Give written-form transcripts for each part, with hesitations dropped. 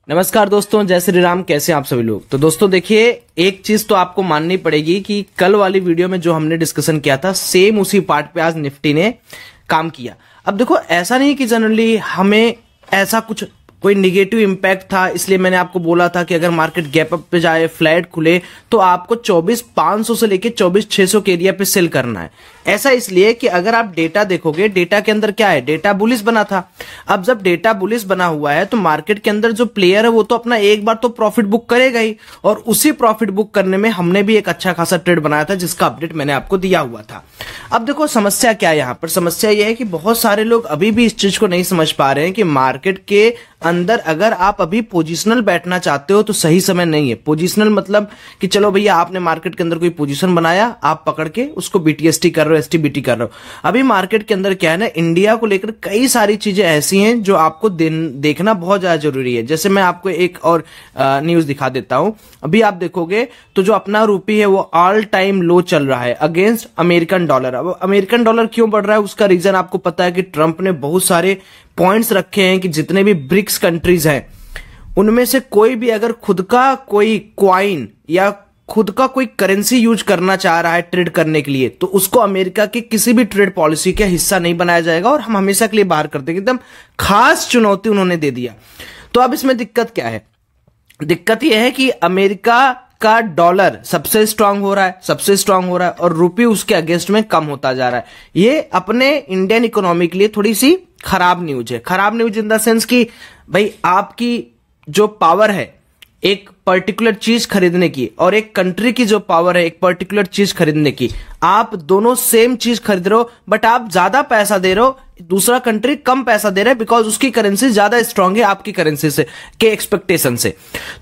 नमस्कार दोस्तों, जय श्री राम। कैसे हैं आप सभी लोग। तो दोस्तों देखिए, एक चीज तो आपको माननी पड़ेगी कि कल वाली वीडियो में जो हमने डिस्कशन किया था सेम उसी पार्ट पे आज निफ्टी ने काम किया। अब देखो, ऐसा नहीं कि जनरली हमें ऐसा कुछ कोई निगेटिव इंपैक्ट था, इसलिए मैंने आपको बोला था कि अगर मार्केट गैप अप पे जाए, फ्लैट खुले, तो आपको 24,500 से लेके 24,600 के एरिया पे सेल करना है। ऐसा इसलिए कि अगर आप डेटा देखोगे, डेटा के अंदर क्या है, डेटा बुलिश बना था। अब जब डेटा बुलिश बना हुआ है तो मार्केट के अंदर जो प्लेयर है वो तो अपना एक बार तो प्रॉफिट बुक करेगा ही, और उसी प्रॉफिट बुक करने में हमने भी एक अच्छा खासा ट्रेड बनाया था जिसका अपडेट मैंने आपको दिया हुआ था। अब देखो समस्या क्या है, यहां पर समस्या यह है कि बहुत सारे लोग अभी भी इस चीज को नहीं समझ पा रहे हैं कि मार्केट के अंदर अगर आप अभी पोजिशनल बैठना चाहते हो तो सही समय नहीं है। पोजिशनल मतलब कि चलो भैया, आपने मार्केट के अंदर कोई पोजीशन बनाया, आप पकड़ के उसको बीटीएसटी कर रहे हो, एसटीबीटी कर रहे हो। अभी मार्केट के अंदर क्या है ना, इंडिया को लेकर कई सारी चीजें ऐसी हैं जो आपको देखना बहुत ज्यादा जरूरी है। जैसे मैं आपको एक और न्यूज दिखा देता हूं। अभी आप देखोगे तो जो अपना रूपी है वो ऑल टाइम लो चल रहा है अगेंस्ट अमेरिकन डॉलर। अब अमेरिकन डॉलर क्यों बढ़ रहा है, उसका रीजन आपको पता है कि ट्रंप ने बहुत सारे पॉइंट्स रखे हैं कि जितने भी ब्रिक्स कंट्रीज हैं उनमें से कोई भी अगर खुद का कोई क्वाइन या खुद का कोई करेंसी यूज करना चाह रहा है ट्रेड करने के लिए, तो उसको अमेरिका की किसी भी ट्रेड पॉलिसी का हिस्सा नहीं बनाया जाएगा और हम हमेशा के लिए बाहर कर देंगे। एकदम खास चुनौती उन्होंने दे दिया। तो अब इसमें दिक्कत क्या है, दिक्कत यह है कि अमेरिका का डॉलर सबसे स्ट्रांग हो रहा है और रुपी उसके अगेंस्ट में कम होता जा रहा है। ये अपने इंडियन इकोनॉमी के लिए थोड़ी सी खराब न्यूज है। खराब न्यूज इन द सेंस कि भाई, आपकी जो पावर है एक पर्टिकुलर चीज खरीदने की और एक कंट्री की जो पावर है एक पर्टिकुलर चीज खरीदने की, आप दोनों सेम चीज खरीद रहे हो, बट आप ज्यादा पैसा दे रहे हो, दूसरा कंट्री कम पैसा दे रहा है बिकॉज उसकी करेंसी ज्यादा स्ट्रांग है आपकी करेंसी से के एक्सपेक्टेशन से।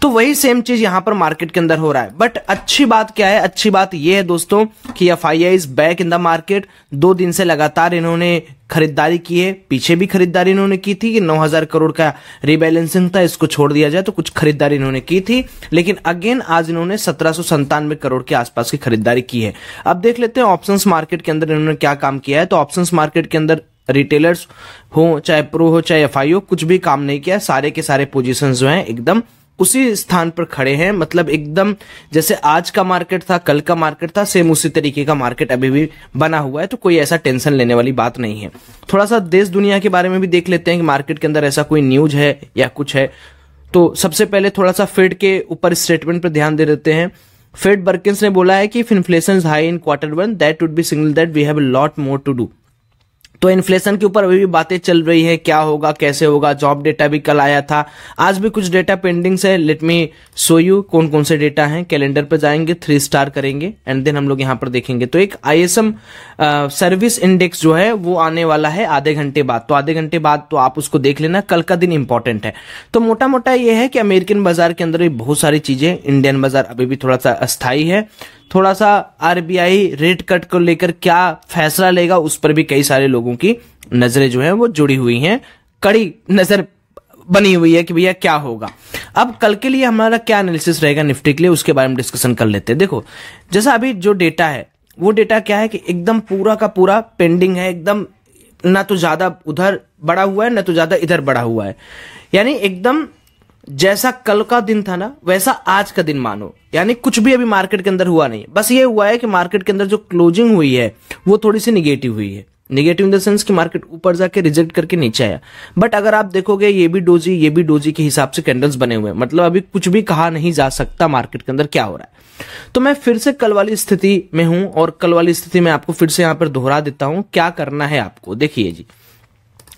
तो वही सेम चीज यहां पर मार्केट के अंदर हो रहा है। बट अच्छी बात क्या है, अच्छी बात यह है दोस्तों कि FII is back in the market. 2 दिन से लगातार इन्होंने खरीदारी की है। पीछे भी खरीदारी इन्होंने की थी कि 9,000 करोड़ का रिबैलेंसिंग था, इसको छोड़ दिया जाए, तो कुछ खरीदारी इन्होंने की थी। लेकिन अगेन आज इन्होंने 1797 करोड़ के आसपास की खरीदारी की है। अब देख लेते हैं ऑप्शंस मार्केट के अंदर इन्होंने क्या काम किया है। तो ऑप्शंस मार्केट के अंदर रिटेलर्स हो, चाहे प्रो हो, चाहे एफआई हो, कुछ भी काम नहीं किया। सारे के सारे पोजीशंस जो हैं एकदम उसी स्थान पर खड़े हैं। मतलब एकदम जैसे आज का मार्केट था, कल का मार्केट था, सेम उसी तरीके का मार्केट अभी भी बना हुआ है। तो कोई ऐसा टेंशन लेने वाली बात नहीं है। थोड़ा सा देश दुनिया के बारे में भी देख लेते हैं कि मार्केट के अंदर ऐसा कोई न्यूज है या कुछ है। तो सबसे पहले थोड़ा सा फेड के ऊपर स्टेटमेंट पर ध्यान दे देते हैं। फेड बर्किंस ने बोला है कि if inflation is high in Q1 that would be signal that we have a lot more to do. तो इन्फ्लेशन के ऊपर अभी भी बातें चल रही है, क्या होगा, कैसे होगा। जॉब डेटा भी कल आया था, आज भी कुछ डेटा पेंडिंग है। लेट मी शो यू कौन कौन से डेटा हैं। कैलेंडर पे जाएंगे, 3 स्टार करेंगे एंड देन हम लोग यहां पर देखेंगे। तो एक ISM सर्विस इंडेक्स जो है वो आने वाला है आधे घंटे बाद। तो आधे घंटे बाद तो आप उसको देख लेना, कल का दिन इंपॉर्टेंट है। तो मोटा मोटा ये है कि अमेरिकन बाजार के अंदर भी बहुत सारी चीजें, इंडियन बाजार अभी भी थोड़ा सा अस्थायी है। थोड़ा सा RBI रेट कट को लेकर क्या फैसला लेगा उस पर भी कई सारे लोगों की नजरें जो है वो जुड़ी हुई हैं, कड़ी नजर बनी हुई है कि भैया क्या होगा। अब कल के लिए हमारा क्या एनालिसिस रहेगा निफ्टी के लिए, उसके बारे में डिस्कशन कर लेते हैं। देखो, जैसा अभी जो डेटा है वो डेटा क्या है कि एकदम पूरा का पूरा पेंडिंग है। एकदम ना तो ज्यादा उधर बढ़ा हुआ है ना तो ज्यादा इधर बढ़ा हुआ है। यानी एकदम जैसा कल का दिन था ना वैसा आज का दिन मानो। यानी कुछ भी अभी मार्केट के अंदर हुआ नहीं। बस ये हुआ है कि मार्केट के अंदर जो क्लोजिंग हुई है वो थोड़ी सी निगेटिव हुई है। निगेटिव इन द सेंस कि मार्केट ऊपर जाके रिजेक्ट करके नीचे आया। बट अगर आप देखोगे ये भी डोजी के हिसाब से कैंडल्स बने हुए हैं। मतलब अभी कुछ भी कहा नहीं जा सकता मार्केट के अंदर क्या हो रहा है। तो मैं फिर से कल वाली स्थिति में हूं और कल वाली स्थिति में आपको फिर से यहां पर दोहरा देता हूं क्या करना है आपको। देखिए जी,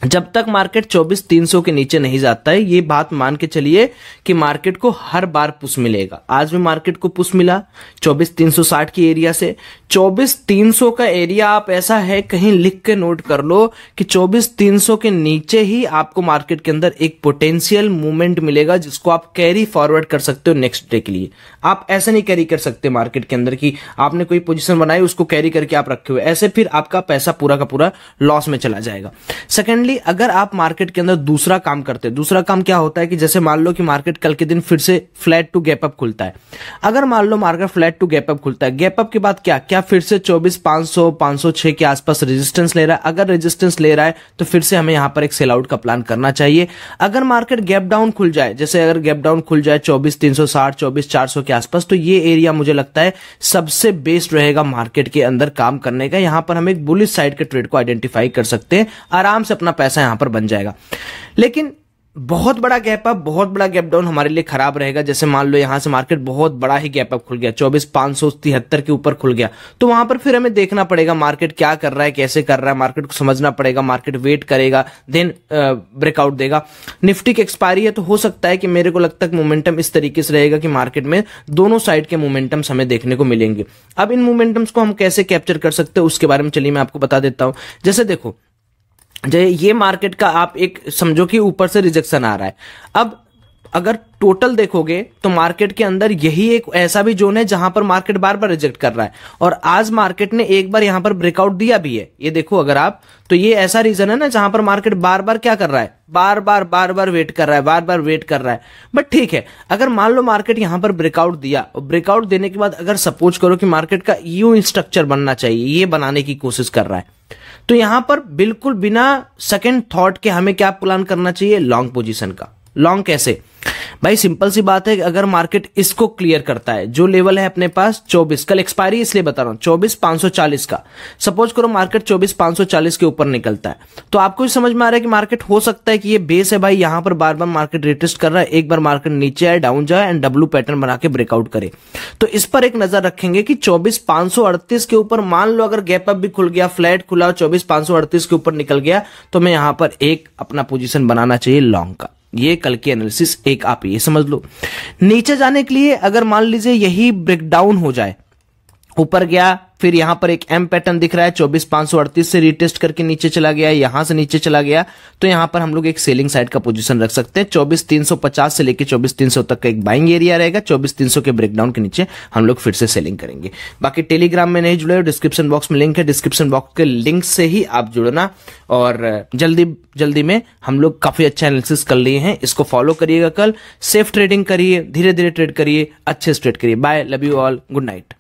जब तक मार्केट 24,300 के नीचे नहीं जाता है, ये बात मान के चलिए कि मार्केट को हर बार पुश मिलेगा। आज भी मार्केट को पुश मिला 24,360 की एरिया से। 24,300 का एरिया आप ऐसा है, कहीं लिख के नोट कर लो कि 24,300 के नीचे ही आपको मार्केट के अंदर एक पोटेंशियल मूवमेंट मिलेगा जिसको आप कैरी फॉरवर्ड कर सकते हो नेक्स्ट डे के लिए। आप ऐसे नहीं कैरी कर सकते मार्केट के अंदर कि आपने कोई पोजीशन बनाई उसको कैरी करके आप रखे हुए, ऐसे फिर आपका पैसा पूरा का पूरा लॉस में चला जाएगा। सेकेंड सेकेंडली, अगर आप मार्केट के अंदर दूसरा काम करते हैं, दूसरा काम क्या होता है कि जैसे मान लो कि मार्केट कल के दिन फिर से फ्लैट टू गैप अप खुलता है। अगर मान लो market flat to gap up खुलता है, गैप अप के बाद क्या फिर से 24,500 506 के आसपास रेजिस्टेंस ले रहा है। अगर रेजिस्टेंस ले रहा है तो फिर से हमें यहां पर एक सेल आउट का प्लान करना चाहिए। अगर मार्केट गैप डाउन खुल जाए, जैसे अगर गैप डाउन खुल जाए 24,360 24,400 के आसपास, तो ये एरिया मुझे लगता है सबसे बेस्ट रहेगा मार्केट के अंदर काम करने का। यहां पर हम एक बुलिश साइड के ट्रेड को आइडेंटिफाई कर सकते हैं, आराम से अपना पैसा यहां पर बन जाएगा। लेकिन बहुत बड़ा गैप अप, बहुत बड़ा गैप डाउन हमारे लिए खराब रहेगा। जैसे मान लो यहां से मार्केट बहुत बड़ा ही गैप अप खुल गया, 24,573 के ऊपर खुल गया, तो वहां पर फिर हमें देखना पड़ेगा मार्केट क्या कर रहा है, कैसे कर रहा है, मार्केट को समझना पड़ेगा। मार्केट वेट करेगा, देन ब्रेकआउट देगा। निफ्टी की एक्सपायरी है, तो हो सकता है कि मेरे को लगता है मोमेंटम इस तरीके से रहेगा कि मार्केट में दोनों साइड के मोमेंटम्स हमें देखने को मिलेंगे। अब इन मोमेंटम्स को हम कैसे कैप्चर कर सकते हैं उसके बारे में चलिए मैं आपको बता देता हूं। जैसे देखो, ये मार्केट का आप एक समझो कि ऊपर से रिजेक्शन आ रहा है। अब अगर टोटल देखोगे तो मार्केट के अंदर यही एक ऐसा भी जोन है जहां पर मार्केट बार बार रिजेक्ट कर रहा है, और आज मार्केट ने एक बार यहां पर ब्रेकआउट दिया भी है। ये देखो अगर आप, तो ये ऐसा रीजन है ना जहां पर मार्केट बार बार क्या कर रहा है, बार बार वेट कर रहा है, बार बार वेट कर रहा है। बट ठीक है, अगर मान लो मार्केट यहां पर ब्रेकआउट दिया, और ब्रेकआउट देने के बाद अगर सपोज करो कि मार्केट का यू स्ट्रक्चर बनना चाहिए, ये बनाने की कोशिश कर रहा है, तो यहां पर बिल्कुल बिना सेकंड थॉट के हमें क्या प्लान करना चाहिए, लॉन्ग पोजीशन का। लॉन्ग कैसे भाई, सिंपल सी बात है कि अगर मार्केट इसको क्लियर करता है, जो लेवल है अपने पास 24, कल एक्सपायरी इसलिए बता रहा हूं 24,540 का, सपोज करो मार्केट 24,540 के ऊपर निकलता है, तो आपको समझ में आ रहा है कि मार्केट हो सकता है कि ये बेस है भाई, यहां पर बार बार मार्केट रिटेस्ट कर रहा है, एक बार मार्केट नीचे आए, डाउन जाए एंड डब्ल्यू पैटर्न बना के ब्रेकआउट करे। तो इस पर एक नजर रखेंगे कि 24,538 के ऊपर मान लो अगर गैप अप भी खुल गया, फ्लैट खुला, 24,538 के ऊपर निकल गया, तो मैं यहां पर एक अपना पोजीशन बनाना चाहिए लॉन्ग का। ये कल की एनालिसिस एक आप ये समझ लो। नीचे जाने के लिए अगर मान लीजिए यही ब्रेकडाउन हो जाए, ऊपर गया, फिर यहां पर एक एम पैटर्न दिख रहा है, 24,538 से रिटेस्ट करके नीचे चला गया, यहां से नीचे चला गया, तो यहां पर हम लोग एक सेलिंग साइड का पोजीशन रख सकते हैं। 24,350 से लेकर 24,300 तक का एक बाइंग एरिया रहेगा। 24,300 के ब्रेकडाउन के नीचे हम लोग फिर से सेलिंग करेंगे। बाकी टेलीग्राम में नहीं जुड़े हो, डिस्क्रिप्शन बॉक्स में लिंक है, डिस्क्रिप्शन बॉक्स के लिंक से ही आप जुड़ना, और जल्दी में हम लोग काफी अच्छा एनालिसिस कर लिए हैं, इसको फॉलो करिएगा। कल सेफ ट्रेडिंग करिए, धीरे धीरे ट्रेड करिए, अच्छे से ट्रेड करिए। Bye, love you all, good night.